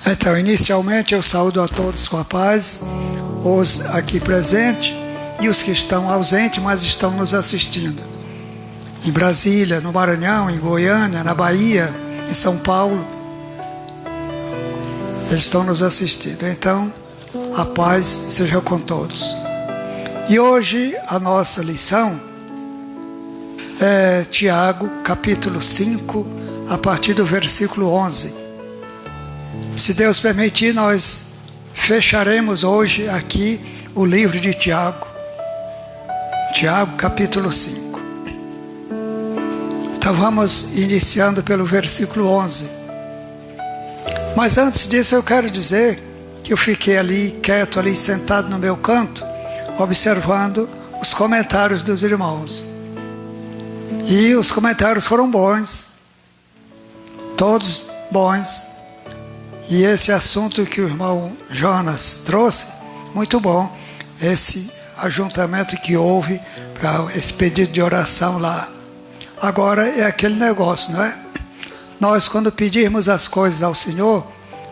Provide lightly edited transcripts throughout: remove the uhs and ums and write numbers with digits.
Então, inicialmente eu saúdo a todos com a paz, os aqui presentes e os que estão ausentes, mas estão nos assistindo. Em Brasília, no Maranhão, em Goiânia, na Bahia, em São Paulo, eles estão nos assistindo. Então, a paz seja com todos. E hoje a nossa lição é Tiago, capítulo 5, a partir do versículo 11. Se Deus permitir, nós fecharemos hoje aqui o livro de Tiago. Tiago, capítulo 5. Então vamos iniciando pelo versículo 11. Mas antes disso eu quero dizer que eu fiquei ali, quieto ali, sentado no meu canto, observando os comentários dos irmãos. E os comentários foram bons, todos bons. E esse assunto que o irmão Jonas trouxe, muito bom, esse ajuntamento que houve para esse pedido de oração lá. Agora é aquele negócio, não é? Nós, quando pedirmos as coisas ao Senhor,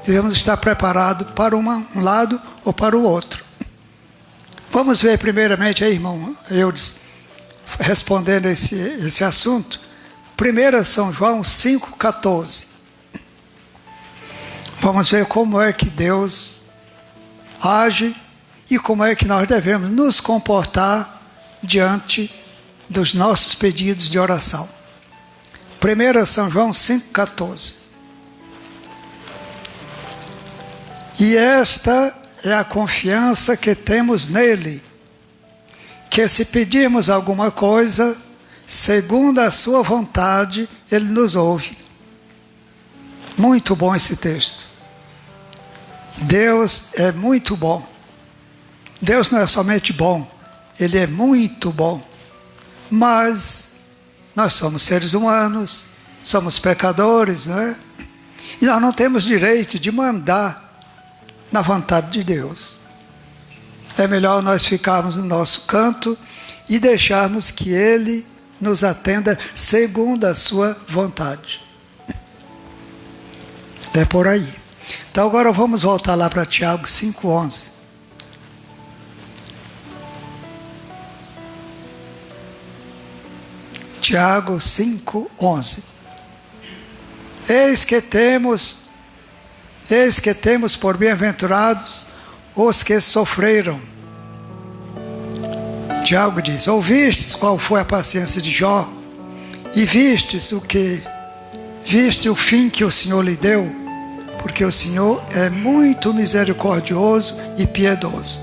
devemos estar preparados para um lado ou para o outro. Vamos ver primeiramente aí, irmão Eudes, respondendo esse assunto. 1 São João 5,14. Vamos ver como é que Deus age e como é que nós devemos nos comportar diante dos nossos pedidos de oração. 1 São João 5,14. E esta é a confiança que temos nele, que se pedirmos alguma coisa, segundo a sua vontade, ele nos ouve. Muito bom esse texto. Deus é muito bom. Deus não é somente bom, Ele é muito bom. Mas nós somos seres humanos, somos pecadores, não é? E nós não temos direito de mandar na vontade de Deus. É melhor nós ficarmos no nosso canto e deixarmos que Ele nos atenda segundo a sua vontade. É por aí. Então agora vamos voltar lá para Tiago 5,11. Tiago 5,11. Eis que temos por bem-aventurados os que sofreram. Tiago diz: ouvistes qual foi a paciência de Jó, e viste o fim que o Senhor lhe deu, porque o Senhor é muito misericordioso e piedoso.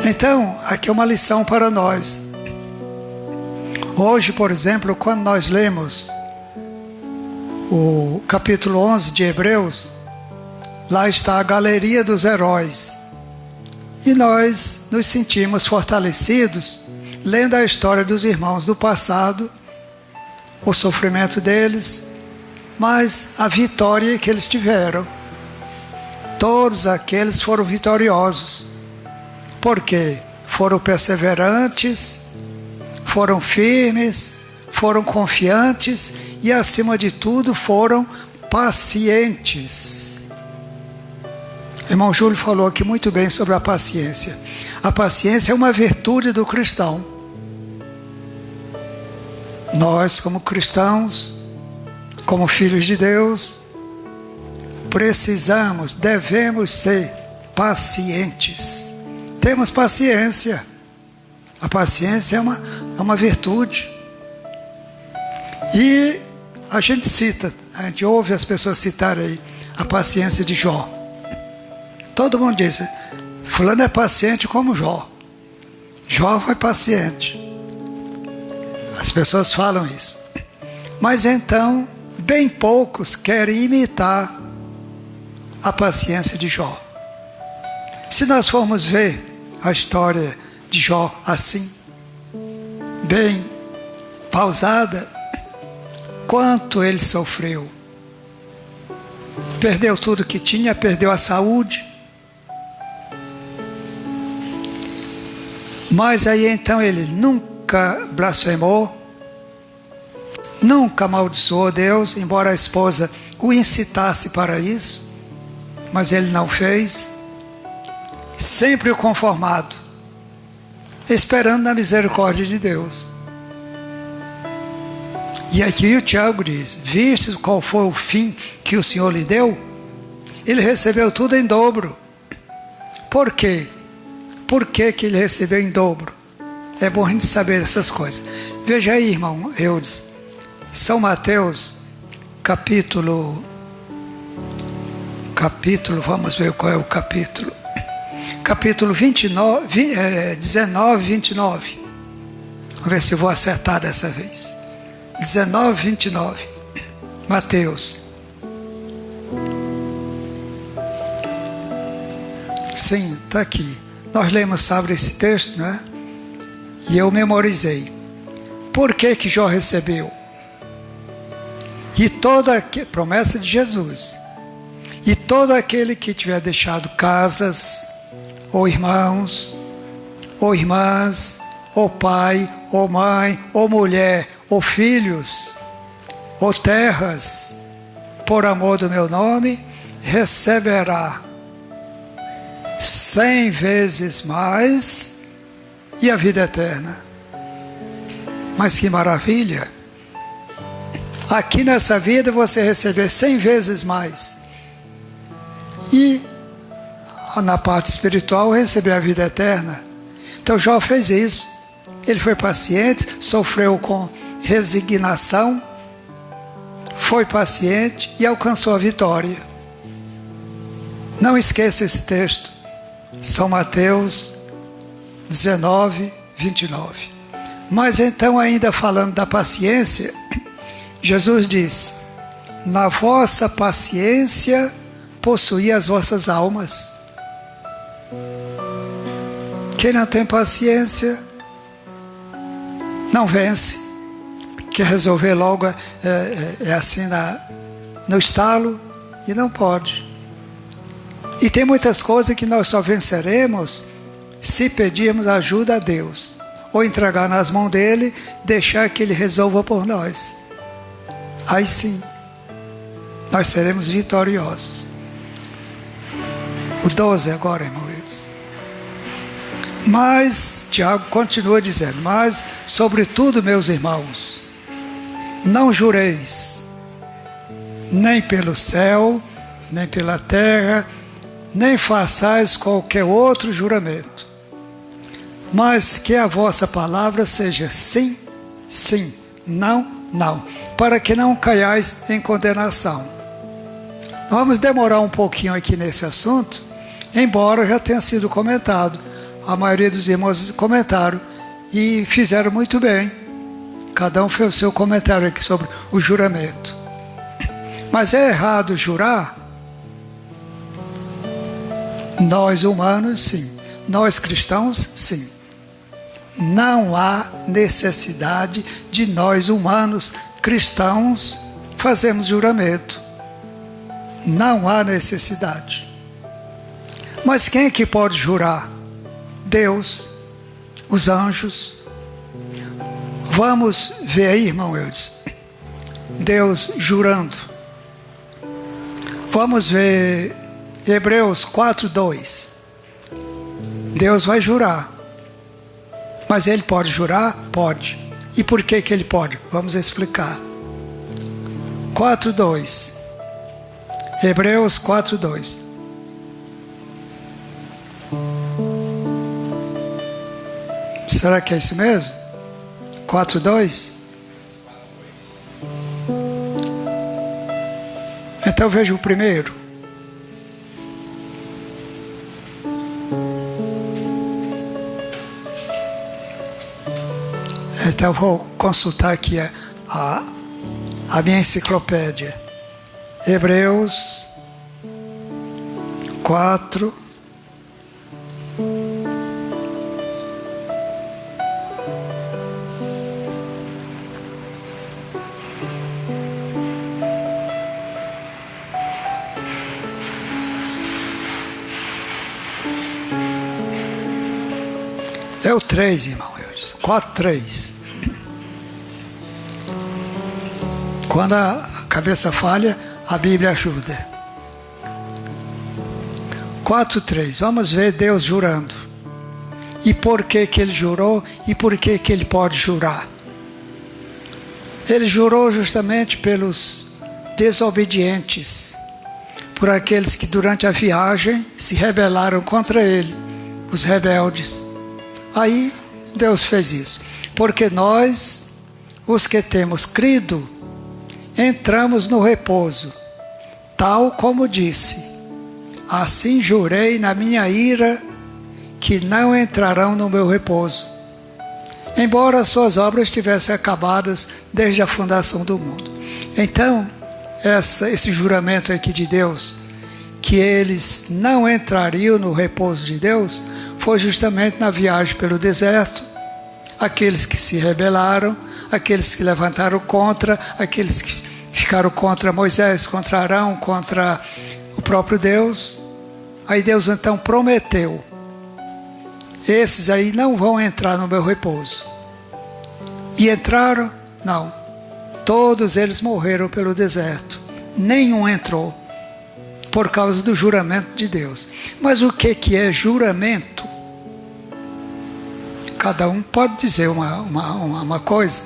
Então, aqui é uma lição para nós. Hoje, por exemplo, quando nós lemos o capítulo 11 de Hebreus, lá está a galeria dos heróis. E nós nos sentimos fortalecidos lendo a história dos irmãos do passado, o sofrimento deles, mas a vitória que eles tiveram. Todos aqueles foram vitoriosos. Por quê? Foram perseverantes, foram firmes, foram confiantes e, acima de tudo, foram pacientes. O irmão Júlio falou aqui muito bem sobre a paciência. A paciência é uma virtude do cristão. Nós, como cristãos, como filhos de Deus, devemos ser pacientes. Temos paciência. A paciência é uma virtude. E a gente ouve as pessoas citarem aí a paciência de Jó. Todo mundo diz: fulano é paciente como Jó. Jó foi paciente. As pessoas falam isso. Mas então, bem poucos querem imitar a paciência de Jó. Se nós formos ver a história de Jó assim, bem pausada, quanto ele sofreu. Perdeu tudo que tinha, perdeu a saúde. Mas aí então ele nunca blasfemou, nunca amaldiçoou Deus, embora a esposa o incitasse para isso. mas ele não fez, sempre conformado, esperando na misericórdia de Deus. E aqui o Tiago diz: viste qual foi o fim que o Senhor lhe deu? Ele recebeu tudo em dobro. Por quê? Por que ele recebeu em dobro? É bom a gente saber essas coisas. Veja aí, irmão Eudes, São Mateus, capítulo, vamos ver qual é o capítulo. Capítulo 19, 29. Vamos ver se eu vou acertar dessa vez. 19, 29. Mateus. Sim, está aqui. Nós lemos sobre esse texto, não é? E eu memorizei. Por que Jó recebeu? E toda promessa de Jesus. E todo aquele que tiver deixado casas, ou irmãos, ou irmãs, ou pai, ou mãe, ou mulher, ou filhos, ou terras, por amor do meu nome, receberá 100 vezes mais e a vida eterna. Mas que maravilha! Aqui nessa vida você receber 100 vezes mais. E na parte espiritual receber a vida eterna. Então Jó fez isso. Ele foi paciente, sofreu com resignação, foi paciente e alcançou a vitória. Não esqueça esse texto. São Mateus 19, 29. Mas então, ainda falando da paciência, Jesus diz: na vossa paciência possuí as vossas almas. Quem não tem paciência não vence. Quer resolver logo assim no estalo, e não pode. E tem muitas coisas que nós só venceremos se pedirmos ajuda a Deus, ou entregar nas mãos dele, deixar que ele resolva por nós. Aí sim nós seremos vitoriosos. O 12 agora, irmão Wilson. Mas Tiago continua dizendo: mas sobretudo, meus irmãos, não jureis nem pelo céu, nem pela terra, nem façais qualquer outro juramento, mas que a vossa palavra seja sim, sim, não, não, para que não caiais em condenação. Nós vamos demorar um pouquinho aqui nesse assunto, embora já tenha sido comentado. A maioria dos irmãos comentaram e fizeram muito bem. Cada um fez o seu comentário aqui sobre o juramento. Mas é errado jurar? Nós humanos, sim. Nós cristãos, sim. Não há necessidade de nós humanos cristãos fazermos juramento. Não há necessidade. Mas quem é que pode jurar? Deus, os anjos. Vamos ver aí, irmão Eudes, Deus jurando. Vamos ver Hebreus 4:2. Deus vai jurar. Mas ele pode jurar? Pode. E por que ele pode? Vamos explicar. 4:2. Hebreus 4:2. Será que é isso mesmo? 4:2? Então veja o primeiro. Então vou consultar aqui a minha enciclopédia. Hebreus 4. É o 3, irmão. 4:3. Quando a cabeça falha, a Bíblia ajuda. 4:3. Vamos ver Deus jurando. E por que que ele jurou e por que que ele pode jurar? Ele jurou justamente pelos desobedientes, por aqueles que durante a viagem se rebelaram contra ele, os rebeldes. Aí Deus fez isso, porque nós, os que temos crido, entramos no repouso, tal como disse: assim jurei na minha ira, que não entrarão no meu repouso, embora as suas obras estivessem acabadas desde a fundação do mundo. Então, esse juramento aqui de Deus, que eles não entrariam no repouso de Deus, foi justamente na viagem pelo deserto, aqueles que se rebelaram, aqueles que levantaram contra, aqueles que ficaram contra Moisés, contra Arão, contra o próprio Deus. Aí Deus então prometeu: esses aí não vão entrar no meu repouso. E entraram? Não. Todos eles morreram pelo deserto. Nenhum entrou, por causa do juramento de Deus. Mas o que é juramento? Cada um pode dizer uma coisa,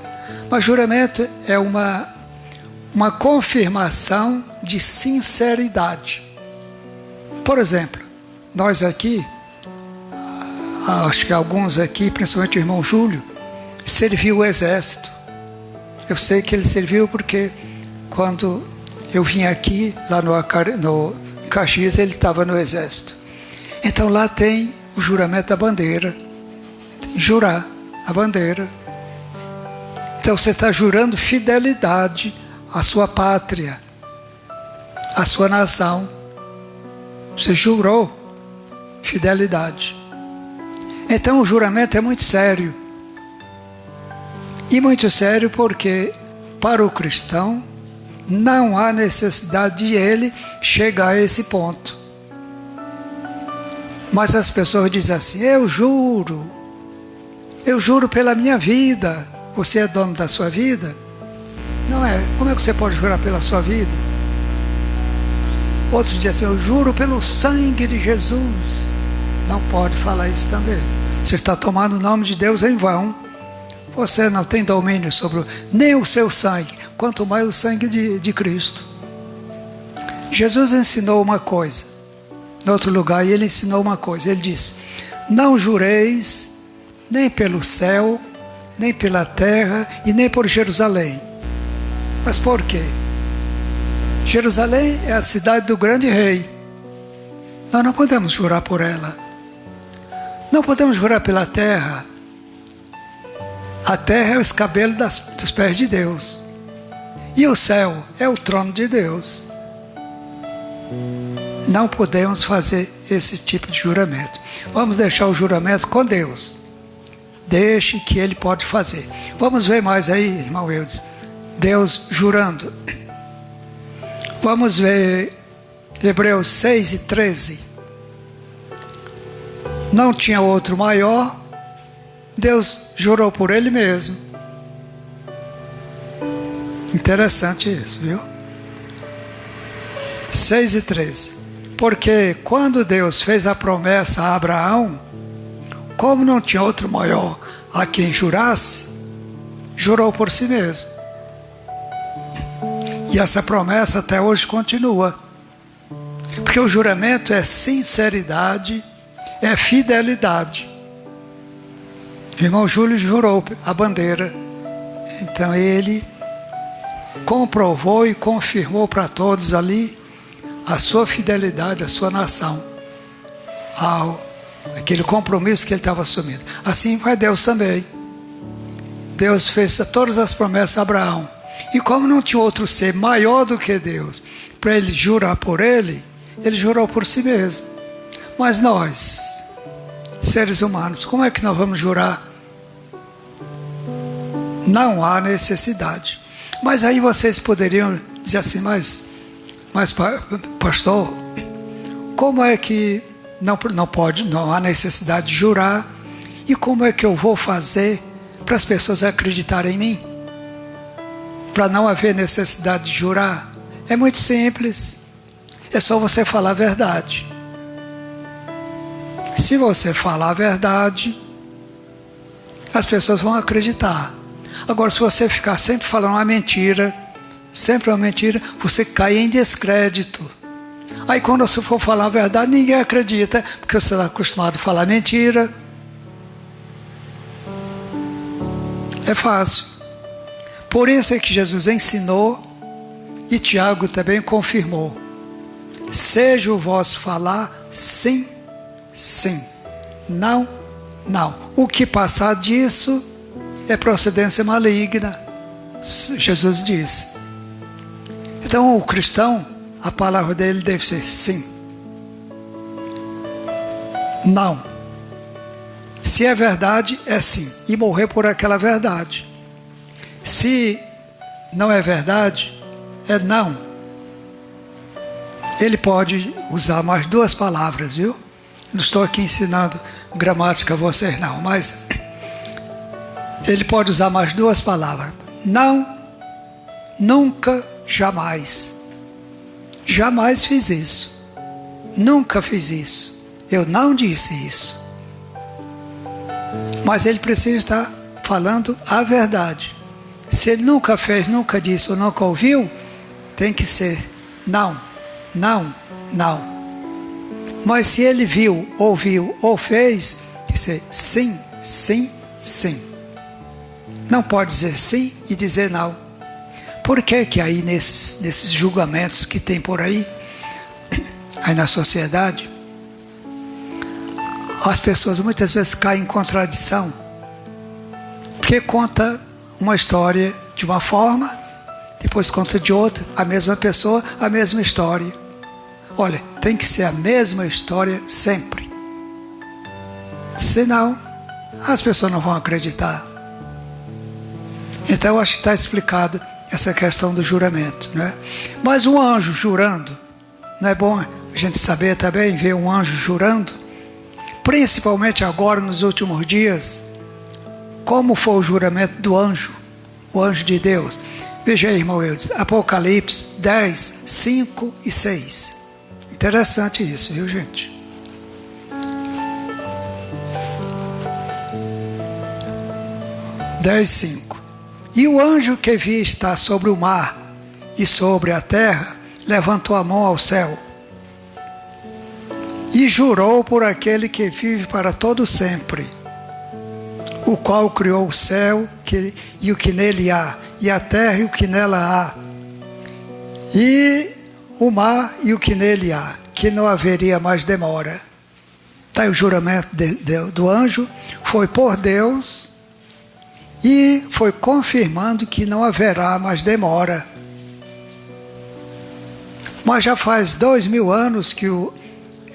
mas juramento é uma confirmação de sinceridade. Por exemplo, nós aqui, acho que alguns aqui, principalmente o irmão Júlio, serviu o exército. Eu sei que ele serviu porque quando eu vim aqui, lá no Caxias, ele estava no exército. Então lá tem o juramento da bandeira. Tem jurar a bandeira. Então você está jurando fidelidade à sua pátria, à sua nação. Você jurou fidelidade. Então o juramento é muito sério. E muito sério porque, para o cristão, não há necessidade de ele chegar a esse ponto. Mas as pessoas dizem assim: eu juro pela minha vida. Você é dono da sua vida? Não é. Como é que você pode jurar pela sua vida? Outros dizem assim: eu juro pelo sangue de Jesus. Não pode falar isso também. Você está tomando o nome de Deus em vão. Você não tem domínio sobre nem o seu sangue, quanto mais o sangue de Cristo. Jesus ensinou uma coisa. Em outro lugar, ele ensinou uma coisa. Ele disse: não jureis nem pelo céu, nem pela terra e nem por Jerusalém. Mas por quê? Jerusalém é a cidade do grande rei. Nós não podemos jurar por ela. Não podemos jurar pela terra. A terra é o escabelo dos pés de Deus. E o céu é o trono de Deus. Não podemos fazer esse tipo de juramento. Vamos deixar o juramento com Deus. Deixe que Ele pode fazer. Vamos ver mais aí, irmão Eudes. Deus jurando. Vamos ver Hebreus 6:13. Não tinha outro maior. Deus jurou por Ele mesmo. Interessante isso, viu? 6:13. Porque quando Deus fez a promessa a Abraão, como não tinha outro maior a quem jurasse, jurou por si mesmo. E essa promessa até hoje continua. Porque o juramento é sinceridade, é fidelidade. O irmão Júlio jurou a bandeira. Então ele comprovou e confirmou para todos ali a sua fidelidade, a sua nação, aquele compromisso que ele estava assumindo. Assim vai Deus também. Deus fez todas as promessas a Abraão. E como não tinha outro ser maior do que Deus para ele jurar por ele jurou por si mesmo. Mas nós, seres humanos, como é que nós vamos jurar? Não há necessidade. Mas aí vocês poderiam dizer assim: mas pastor, como é que não há necessidade de jurar? E como é que eu vou fazer para as pessoas acreditarem em mim? Para não haver necessidade de jurar? É muito simples. É só você falar a verdade. Se você falar a verdade, as pessoas vão acreditar. Agora, se você ficar sempre falando uma mentira, sempre uma mentira, você cai em descrédito. Aí quando você for falar a verdade, ninguém acredita, porque você está acostumado a falar mentira. É fácil. Por isso é que Jesus ensinou, e Tiago também confirmou: seja o vosso falar sim, sim, não, não. O que passar disso é procedência maligna, Jesus disse. Então o cristão, a palavra dele deve ser sim, não. Se é verdade, é sim, e morrer por aquela verdade. Se não é verdade, é não. Ele pode usar mais duas palavras, viu? Não estou aqui ensinando gramática a vocês não, mas ele pode usar mais duas palavras: não, nunca, jamais. Jamais fiz isso. Nunca fiz isso. Eu não disse isso. Mas ele precisa estar falando a verdade. Se ele nunca fez, nunca disse ou nunca ouviu, tem que ser não, não, não. Mas se ele viu, ouviu ou fez, tem que ser sim, sim, sim. Não pode dizer sim e dizer não. Por que que aí nesses julgamentos que tem por aí na sociedade, as pessoas muitas vezes caem em contradição? Porque conta uma história de uma forma, depois conta de outra, a mesma pessoa, a mesma história. Olha, tem que ser a mesma história sempre. Senão, as pessoas não vão acreditar. Então, eu acho que está explicado essa questão do juramento, né? Mas um anjo jurando, não é bom a gente saber também, ver um anjo jurando? Principalmente agora, nos últimos dias, como foi o juramento do anjo, o anjo de Deus. Veja aí, irmão Eudes, Apocalipse 10, 5 e 6. Interessante isso, viu, gente? Dez, 5. E o anjo que vi estar sobre o mar e sobre a terra, levantou a mão ao céu e jurou por aquele que vive para todo sempre, o qual criou o céu e o que nele há, e a terra e o que nela há, e o mar e o que nele há, que não haveria mais demora. Está aí o juramento do anjo, foi por Deus, e foi confirmando que não haverá mais demora. Mas já faz 2000 anos que o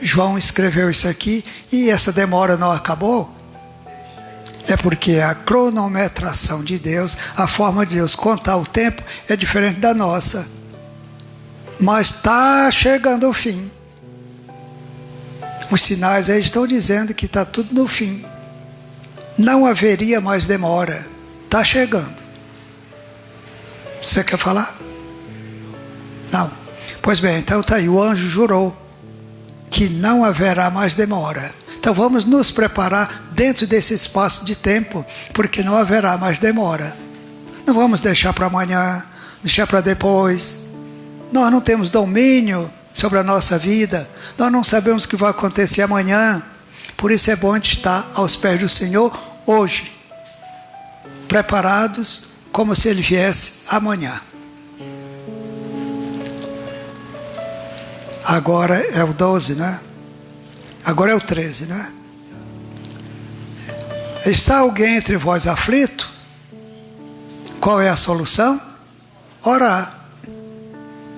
João escreveu isso aqui, e essa demora não acabou. É porque a cronometração de Deus, a forma de Deus contar o tempo é diferente da nossa. Mas está chegando o fim. Os sinais aí estão dizendo que está tudo no fim. Não haveria mais demora. Está chegando. Você quer falar? Não. Pois bem, então está aí, o anjo jurou que não haverá mais demora. Então vamos nos preparar dentro desse espaço de tempo, porque não haverá mais demora. Não vamos deixar para amanhã, deixar para depois. Nós não temos domínio sobre a nossa vida, nós não sabemos o que vai acontecer amanhã. Por isso é bom a gente estar aos pés do Senhor hoje, preparados como se Ele viesse amanhã. Agora é o 12, né? Agora é o 13, né? Está alguém entre vós aflito? Qual é a solução? Orar.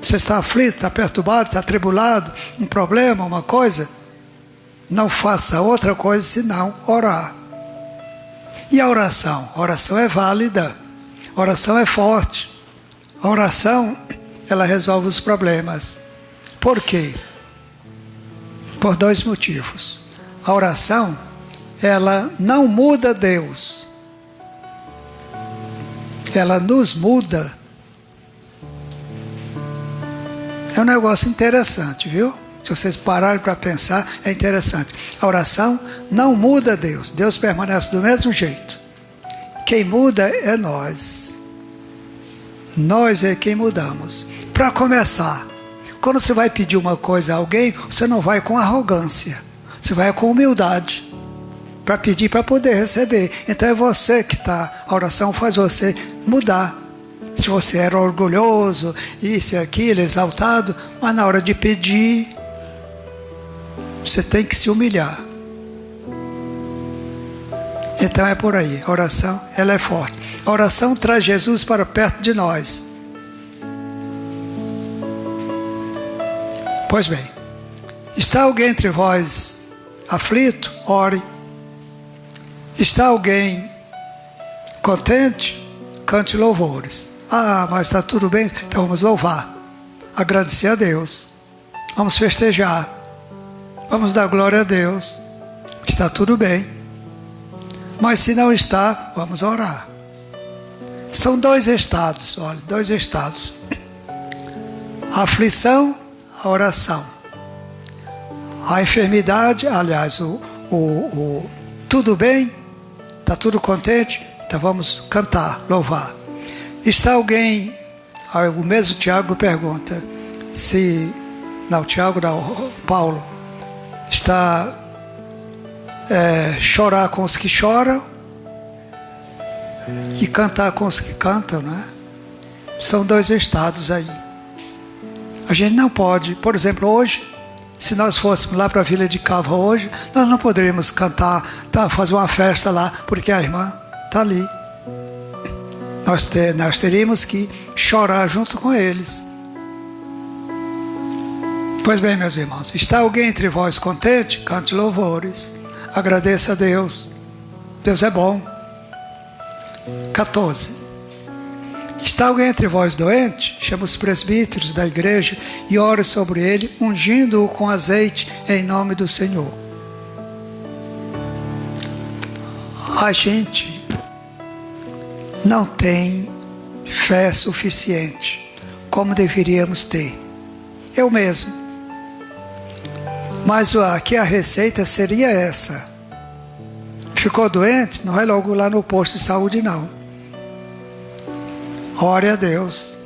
Você está aflito, está perturbado, está atribulado, um problema, uma coisa? Não faça outra coisa senão orar. E a oração? A oração é válida, a oração é forte. A oração, ela resolve os problemas. Por quê? Por dois motivos. A oração, ela não muda Deus. Ela nos muda. É um negócio interessante, viu? Se vocês pararem para pensar, é interessante. A oração não muda Deus. Deus permanece do mesmo jeito. Quem muda é nós. Nós é quem mudamos. Para começar, quando você vai pedir uma coisa a alguém, você não vai com arrogância. Você vai com humildade. Para pedir, para poder receber. Então é você que está. A oração faz você mudar. Se você era orgulhoso, isso e aquilo, exaltado, mas na hora de pedir, você tem que se humilhar. Então é por aí. A oração, ela é forte. A oração traz Jesus para perto de nós. Pois bem, está alguém entre vós aflito? Ore. Está alguém contente? Cante louvores. Ah, mas está tudo bem? Então vamos louvar. Agradecer a Deus. Vamos festejar. Vamos dar glória a Deus. Que está tudo bem. Mas se não está, vamos orar. São dois estados, olha, dois estados. A aflição, a oração. A enfermidade, aliás, tudo bem? Está tudo contente? Então vamos cantar, louvar. Está alguém, o mesmo Tiago pergunta, Paulo, está chorar com os que choram e cantar com os que cantam, não é? São dois estados aí. A gente não pode, por exemplo, hoje, se nós fôssemos lá para a Vila de Cava hoje, nós não poderíamos cantar, fazer uma festa lá, porque a irmã está ali. Nós teríamos que chorar junto com eles. Pois bem, meus irmãos, está alguém entre vós contente? Cante louvores. Agradeça a Deus. Deus é bom. 14. Está alguém entre vós doente? Chama os presbíteros da igreja e ore sobre ele, ungindo-o com azeite em nome do Senhor. A gente não tem fé suficiente como deveríamos ter. Eu mesmo. Mas aqui a receita seria essa. Ficou doente? Não vai logo lá no posto de saúde, não. Ore a Deus.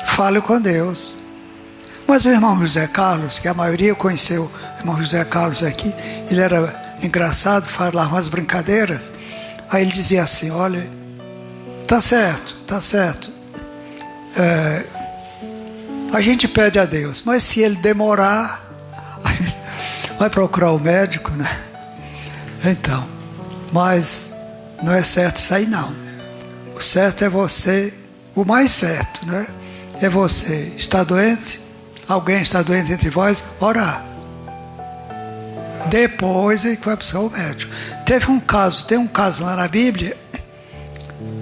Fale com Deus. Mas o irmão José Carlos, que a maioria conheceu o irmão José Carlos aqui, ele era engraçado, falava umas brincadeiras. Aí ele dizia assim, olha, tá certo. A gente pede a Deus, mas se ele demorar, a gente vai procurar o médico, né? Então, mas não é certo isso aí não. O certo é você, o mais certo, né? É você. Está doente? Alguém está doente entre vós? Orar. Depois ele vai buscar o médico. Tem um caso lá na Bíblia.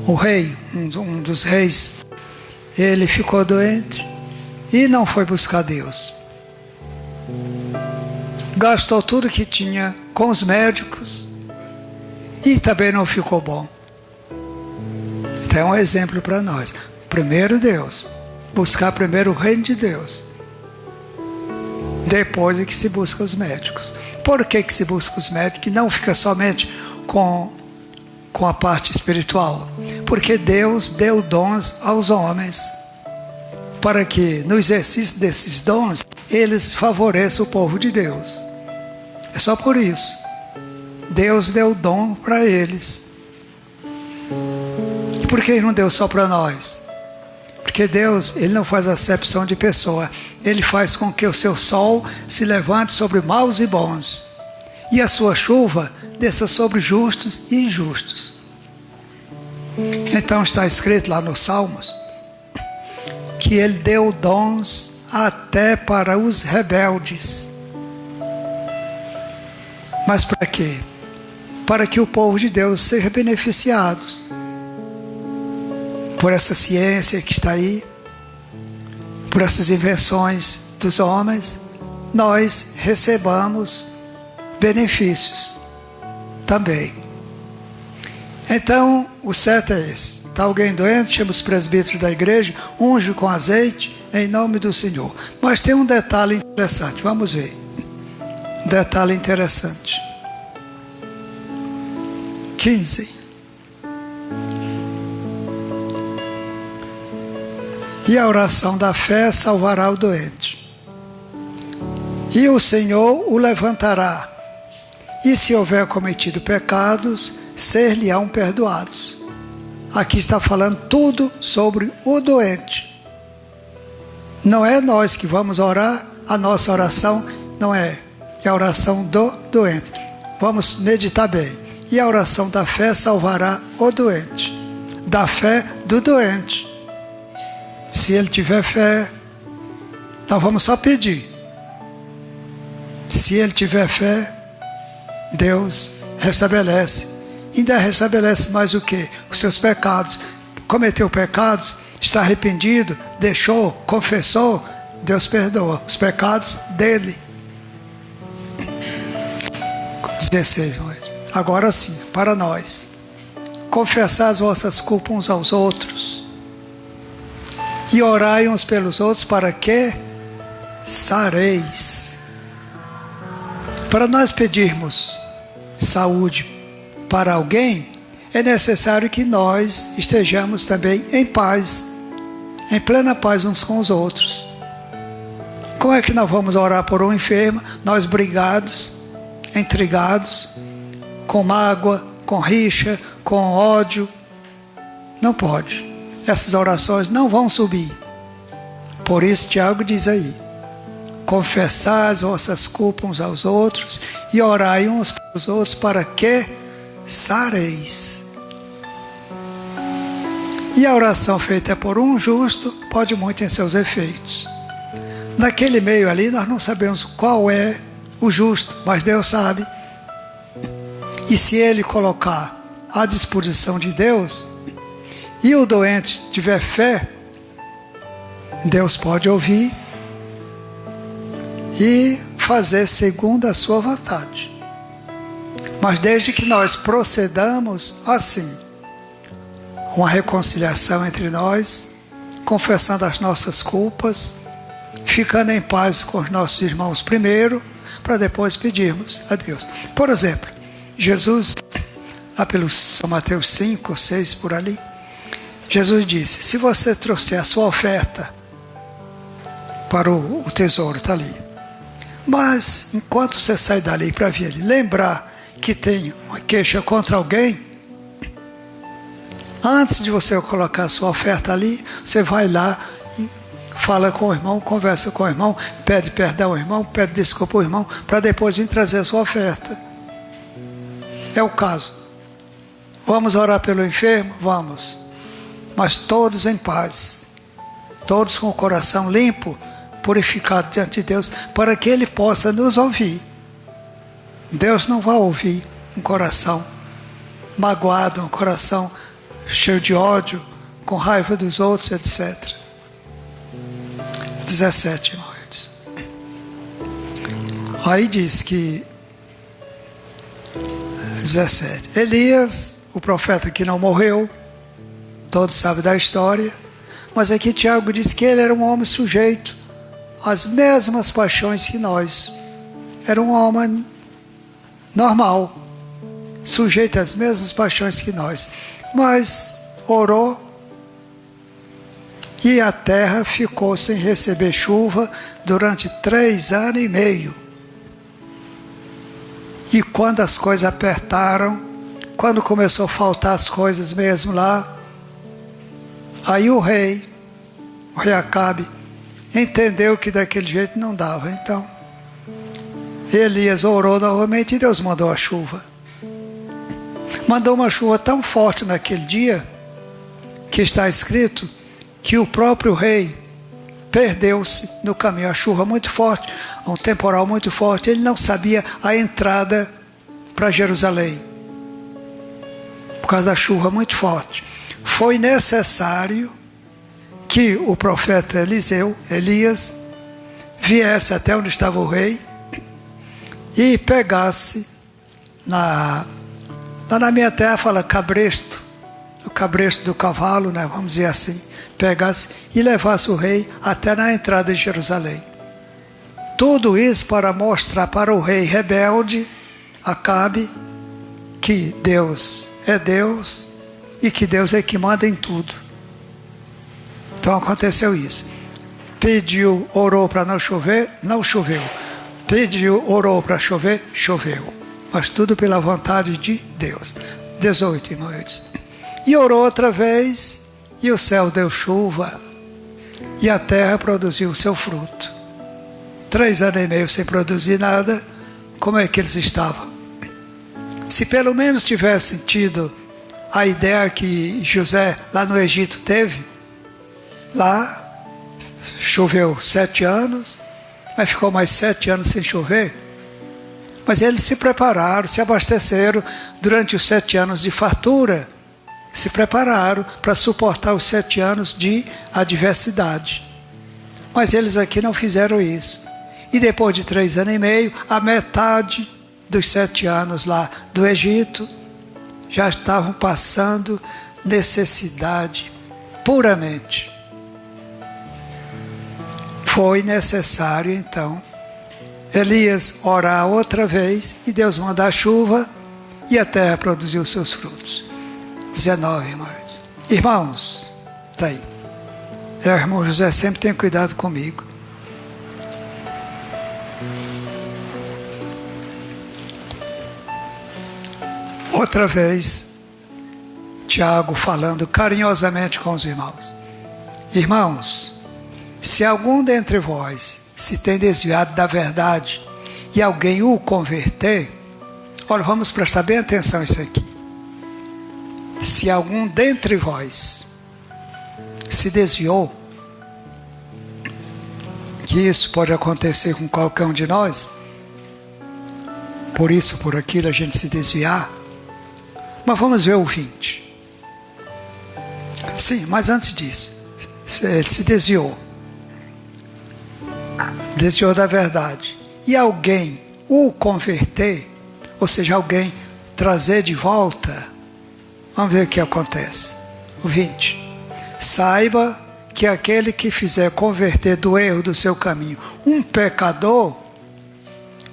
O rei, um dos reis, ele ficou doente e não foi buscar Deus. Gastou tudo que tinha com os médicos e também não ficou bom. Então é um exemplo para nós. Primeiro Deus, buscar primeiro o reino de Deus. Depois é que se busca os médicos. Por que se busca os médicos? E não fica somente com a parte espiritual. Porque Deus deu dons aos homens, para que no exercício desses dons, eles favoreçam o povo de Deus. É só por isso. Deus deu dom para eles. E por que Ele não deu só para nós? Porque Deus, Ele não faz acepção de pessoa. Ele faz com que o seu sol se levante sobre maus e bons, e a sua chuva desça sobre justos e injustos. Então está escrito lá nos Salmos que Ele deu dons até para os rebeldes. Mas para quê? Para que o povo de Deus seja beneficiado por essa ciência que está aí, por essas invenções dos homens, nós recebamos benefícios também. Então, o certo é esse. Está alguém doente? Chama os presbíteros da igreja, unge com azeite em nome do Senhor. Mas tem um detalhe interessante, vamos ver. Detalhe interessante. 15. E a oração da fé salvará o doente. E o Senhor o levantará. E se houver cometido pecados, ser-lhe-ão perdoados. Aqui está falando tudo sobre o doente. Não é nós que vamos orar, a nossa oração não é a oração do doente. Vamos meditar bem. E a oração da fé salvará o doente. Da fé do doente. Se ele tiver fé, nós vamos só pedir. Se ele tiver fé, Deus restabelece. Ainda restabelece mais o quê? Os seus pecados. Cometeu pecados, está arrependido, deixou, confessou, Deus perdoa os pecados dele. 16. Agora sim, para nós. Confessai as vossas culpas uns aos outros. E orai uns pelos outros para que sareis. Para nós pedirmos saúde para alguém, é necessário que nós estejamos também em paz, em plena paz uns com os outros. Como é que nós vamos orar por um enfermo, nós brigados, intrigados, com mágoa, com rixa, com ódio? Não pode. Essas orações não vão subir. Por isso Tiago diz aí: confessai as vossas culpas uns aos outros e orai uns pelos outros para que sareis. E a oração feita por um justo pode muito em seus efeitos. Naquele meio ali nós não sabemos qual é o justo, mas Deus sabe. E se ele colocar à disposição de Deus, e o doente tiver fé, Deus pode ouvir e fazer segundo a sua vontade. Mas desde que nós procedamos assim, uma reconciliação entre nós, confessando as nossas culpas, ficando em paz com os nossos irmãos primeiro, para depois pedirmos a Deus. Por exemplo, Jesus, lá pelo São Mateus 5, 6, por ali, Jesus disse: se você trouxer a sua oferta para o tesouro, está ali, mas enquanto você sai dali para vir ali, lembrar que tem uma queixa contra alguém, antes de você colocar a sua oferta ali, você vai lá e fala com o irmão, conversa com o irmão, pede perdão ao irmão, pede desculpa ao irmão, para depois vir trazer a sua oferta. É o caso. Vamos orar pelo enfermo? Vamos. Mas todos em paz, todos com o coração limpo, purificado diante de Deus, para que Ele possa nos ouvir. Deus não vai ouvir um coração magoado, um coração cheio de ódio, com raiva dos outros, etc. 17, irmãos. Aí diz que 17. Elias, o profeta que não morreu, todos sabem da história, mas aqui Tiago diz que ele era um homem sujeito às mesmas paixões que nós. Era um homem normal, sujeito às mesmas paixões que nós. Mas orou e a terra ficou sem receber chuva durante 3 anos e meio. E quando as coisas apertaram, quando começou a faltar as coisas mesmo lá, aí o rei Acabe, entendeu que daquele jeito não dava. Então, Elias orou novamente e Deus mandou a chuva. Mandou uma chuva tão forte naquele dia, que está escrito que o próprio rei perdeu-se no caminho. A chuva muito forte, um temporal muito forte, ele não sabia a entrada para Jerusalém, por causa da chuva muito forte. Foi necessário que o profeta Elias, viesse até onde estava o rei e pegasse, lá na minha terra fala cabresto, o cabresto do cavalo, né, vamos dizer assim, pegasse e levasse o rei até na entrada de Jerusalém. Tudo isso para mostrar para o rei rebelde, Acabe, que Deus é Deus e que Deus é que manda em tudo. Então aconteceu isso. Pediu, orou para não chover, não choveu. Pediu, orou para chover, choveu. Mas tudo pela vontade de Deus. 18, irmãos. E orou outra vez, e o céu deu chuva, e a terra produziu o seu fruto. 3 anos e meio sem produzir nada, como é que eles estavam? Se pelo menos tivessem tido a ideia que José lá no Egito teve, lá choveu 7 anos, mas ficou mais 7 anos sem chover. Mas eles se prepararam, se abasteceram durante os 7 anos de fartura, se prepararam para suportar os 7 anos de adversidade. Mas eles aqui não fizeram isso. E depois de 3 anos e meio, a metade dos 7 anos lá do Egito, já estavam passando necessidade puramente. Foi necessário então Elias orar outra vez e Deus mandar chuva e a terra produziu seus frutos. 19, irmãos. Irmãos, está aí. O irmão José sempre tem cuidado comigo. Outra vez, Tiago falando carinhosamente com os irmãos. Irmãos, se algum dentre vós se tem desviado da verdade e alguém o converter, olha, vamos prestar bem atenção nisso aqui. Se algum dentre vós se desviou, que isso pode acontecer com qualquer um de nós, por isso, por aquilo, a gente se desviar. Mas vamos ver o 20. Sim, mas antes disso, ele se desviou da verdade, e alguém o converter, ou seja, alguém trazer de volta, vamos ver o que acontece. O 20. Saiba que aquele que fizer converter do erro do seu caminho um pecador,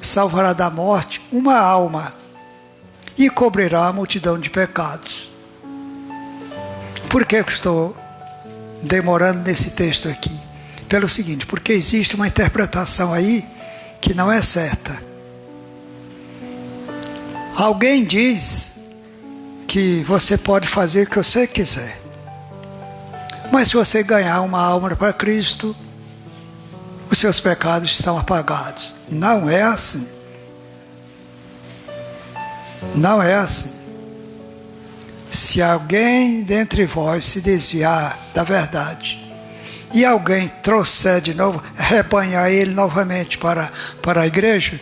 salvará da morte uma alma e cobrirá a multidão de pecados. Por que eu estou demorando nesse texto aqui? Pelo seguinte, porque existe uma interpretação aí que não é certa. Alguém diz que você pode fazer o que você quiser, mas se você ganhar uma alma para Cristo, os seus pecados estão apagados. Não é assim. Não é assim. Se alguém dentre vós se desviar da verdade e alguém trouxer de novo, rebanhar ele novamente para a igreja,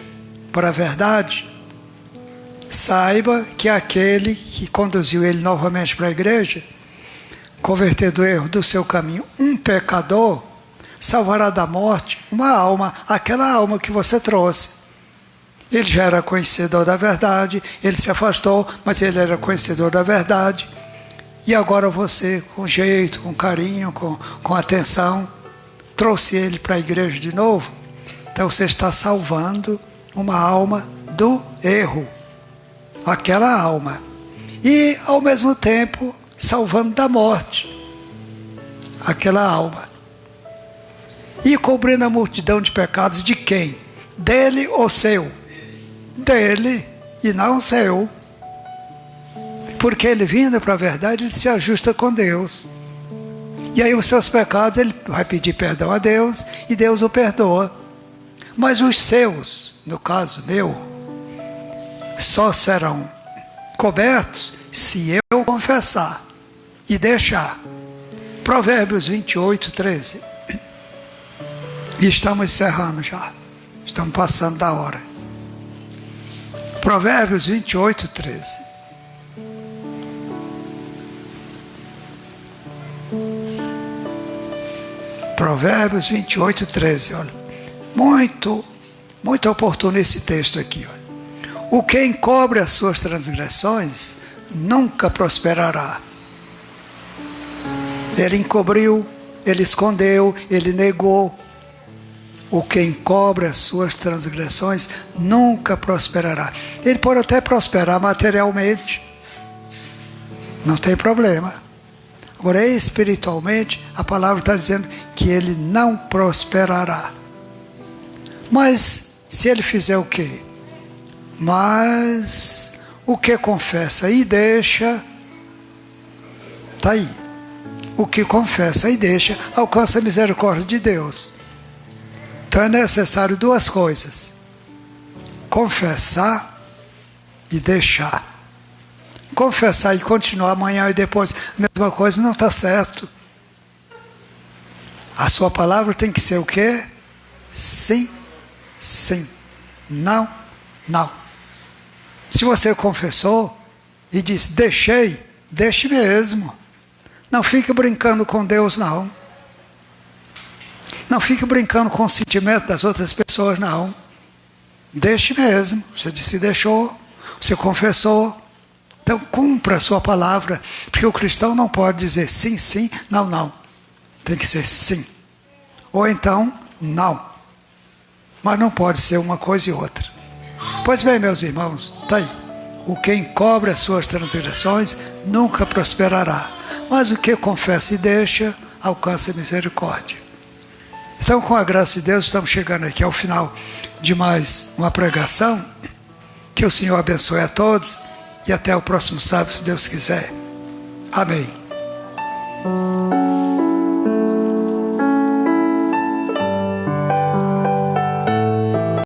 para a verdade, saiba que aquele que conduziu ele novamente para a igreja, converter do erro do seu caminho um pecador, salvará da morte uma alma, aquela alma que você trouxe. Ele já era conhecedor da verdade, ele se afastou, mas ele era conhecedor da verdade. E agora você, com jeito, com carinho, com atenção, trouxe ele para a igreja de novo. Então você está salvando uma alma do erro, aquela alma. E, ao mesmo tempo, salvando da morte, aquela alma. E cobrindo a multidão de pecados de quem? Dele ou seu? Dele e não seu. Porque ele vindo para a verdade, ele se ajusta com Deus. E aí os seus pecados, ele vai pedir perdão a Deus e Deus o perdoa. Mas os seus, no caso meu, só serão cobertos se eu confessar e deixar. Provérbios 28, 13. E estamos encerrando já. Estamos passando da hora. Provérbios 28, 13. Provérbios 28, 13. Olha, muito oportuno esse texto aqui. Olha. O que encobre as suas transgressões nunca prosperará. Ele encobriu ele escondeu, ele negou. O que encobre as suas transgressões nunca prosperará. Ele pode até prosperar materialmente, não tem problema. Agora, espiritualmente, a palavra está dizendo que ele não prosperará. Mas, se ele fizer o quê? Mas, o que confessa e deixa, está aí. O que confessa e deixa, alcança a misericórdia de Deus. Então é necessário duas coisas: confessar e deixar. Confessar e continuar amanhã e depois, a mesma coisa, não está certo. A sua palavra tem que ser o quê? Sim, sim. Não, não. Se você confessou e disse, deixei, deixe mesmo. Não fique brincando com Deus, não. Não fique brincando com o sentimento das outras pessoas, não. Deixe mesmo. Você disse deixou, você confessou. Então cumpra a sua palavra, porque o cristão não pode dizer sim, sim, não, não. Tem que ser sim. Ou então, não. Mas não pode ser uma coisa e outra. Pois bem, meus irmãos, está aí. O que encobre as suas transgressões nunca prosperará. Mas o que confessa e deixa, alcança a misericórdia. Então, com a graça de Deus, estamos chegando aqui ao final de mais uma pregação. Que o Senhor abençoe a todos e até o próximo sábado, se Deus quiser. Amém.